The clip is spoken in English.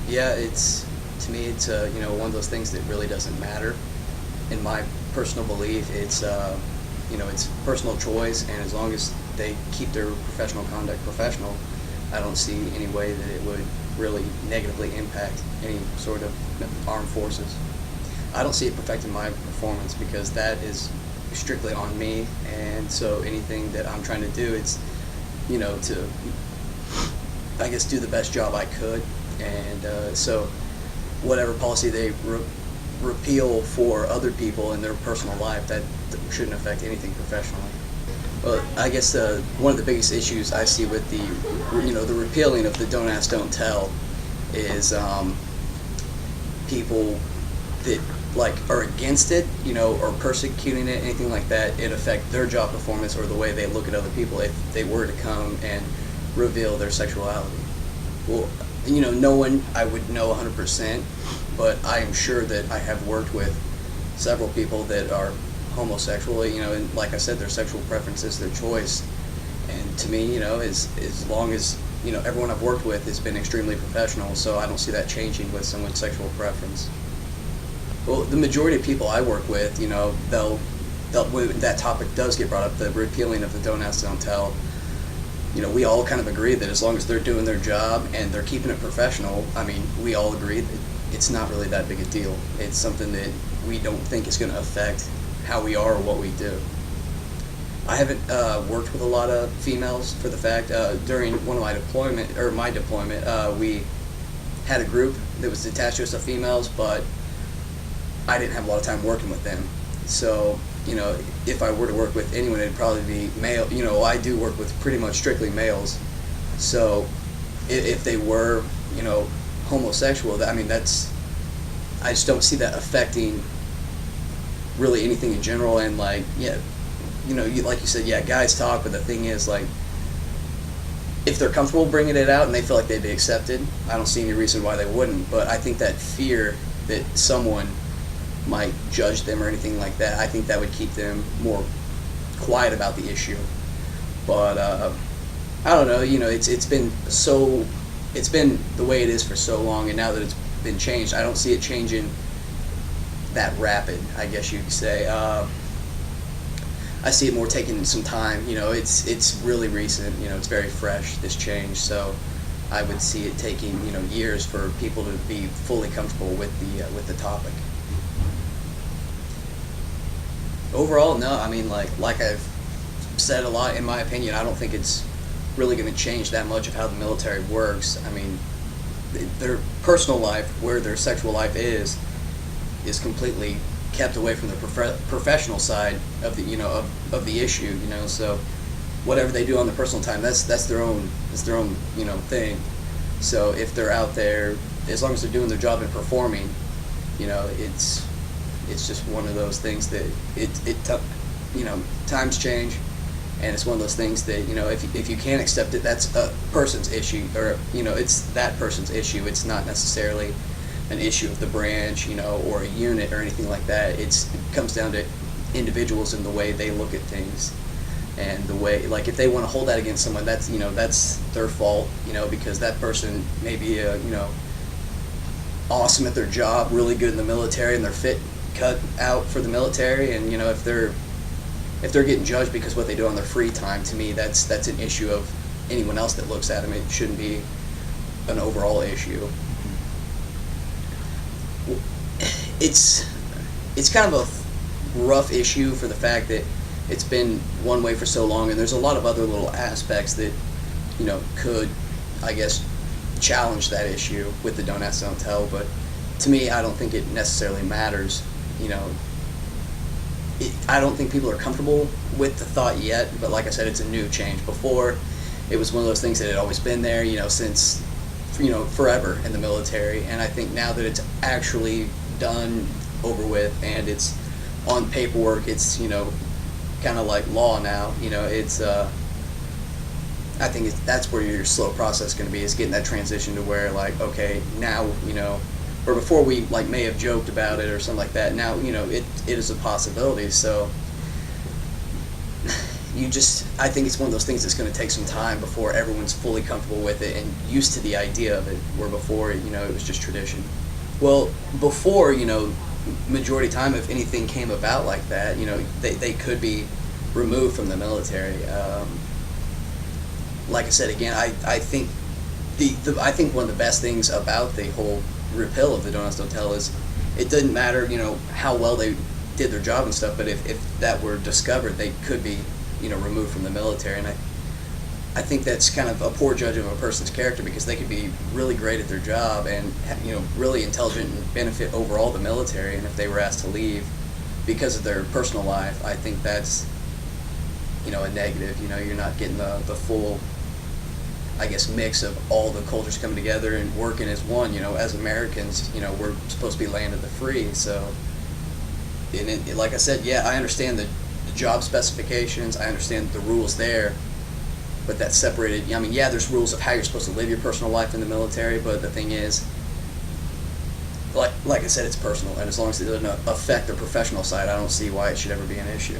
Yeah, to me, it's one of those things that really doesn't matter. In my personal belief, it's personal choice, and as long as they keep their professional conduct professional, I don't see any way that it would really negatively impact any sort of armed forces. I don't see it affecting my performance because that is strictly on me, and so anything that I'm trying to do, it's to, I guess, do the best job I could, and so whatever policy they repeal for other people in their personal life, that shouldn't affect anything professionally. Well, I guess one of the biggest issues I see with the repealing of the "Don't Ask, Don't Tell" is people that are against it, or persecuting it, anything like that. It affect their job performance or the way they look at other people if they were to come and reveal their sexuality. Well, no one I would know 100%, but I am sure that I have worked with several people that are homosexual, and like I said, their sexual preference is their choice. And to me, as long as, everyone I've worked with has been extremely professional, so I don't see that changing with someone's sexual preference. Well, the majority of people I work with, when that topic does get brought up, the repealing of the "Don't Ask, Don't Tell," we all kind of agree that as long as they're doing their job and they're keeping it professional, I mean, we all agree that it's not really that big a deal. It's something that we don't think is going to affect how we are or what we do. I haven't worked with a lot of females for the fact, during one of my deployment, we had a group that was detached just of females, but I didn't have a lot of time working with them. So, if I were to work with anyone, it'd probably be male. I do work with pretty much strictly males. So, if they were, homosexual, I I just don't see that affecting really anything in general. And like you said, yeah, guys talk, but the thing is, if they're comfortable bringing it out and they feel like they'd be accepted, I don't see any reason why they wouldn't. But I think that fear that someone might judge them or anything like that, I think that would keep them more quiet about the issue. But I don't know, it's been the way it is for so long, and now that it's been changed, I don't see it changing that rapid, I guess you could say. I see it more taking some time. It's really recent. It's very fresh, this change. So I would see it taking years for people to be fully comfortable with the topic. Overall, no. I mean, like I've said a lot, in my opinion, I don't think it's really going to change that much of how the military works. I mean, their personal life, where their sexual life is completely kept away from the professional side of the issue. So whatever they do on their personal time, that's their own thing. So if they're out there, as long as they're doing their job and performing, it's just one of those things that times change, and it's one of those things that if you can't accept it, that's a person's issue, or it's that person's issue. It's not necessarily an issue of the branch, or a unit or anything like that. It comes down to individuals and the way they look at things, and the way, if they want to hold that against someone, that's their fault, because that person may be awesome at their job, really good in the military, and they're cut out for the military, and if they're getting judged because what they do on their free time, to me that's an issue of anyone else that looks at them. It shouldn't be an overall issue. It's kind of a rough issue for the fact that it's been one way for so long, and there's a lot of other little aspects that could, I guess, challenge that issue with the "Don't Ask, Don't Tell." But to me, I don't think it necessarily matters. I don't think people are comfortable with the thought yet, but like I said, it's a new change. Before, it was one of those things that had always been there, since forever in the military. And I think now that it's actually done, over with, and it's on paperwork, it's kind of like law now. It's I think that's where your slow process is going to be, is getting that transition to where, okay, now or before we may have joked about it or something like that. Now it is a possibility. So I think it's one of those things that's going to take some time before everyone's fully comfortable with it and used to the idea of it, where before, it was just tradition. Well, before, majority time, if anything came about like that, they could be removed from the military. Like I said again, I think I think one of the best things about the whole repeal of the Donuts Don't Tell is it doesn't matter, how well they did their job and stuff, but if that were discovered, they could be, removed from the military. And I think that's kind of a poor judge of a person's character, because they could be really great at their job and, really intelligent and benefit overall the military. And if they were asked to leave because of their personal life, I think that's, a negative. You're not getting the full, I guess, mix of all the cultures coming together and working as one. As Americans, we're supposed to be land of the free. So, and like I said, yeah, I understand the job specifications. I understand the rules there, but that's separated. I mean, yeah, there's rules of how you're supposed to live your personal life in the military, but the thing is, like I said, it's personal, and as long as it doesn't affect the professional side, I don't see why it should ever be an issue.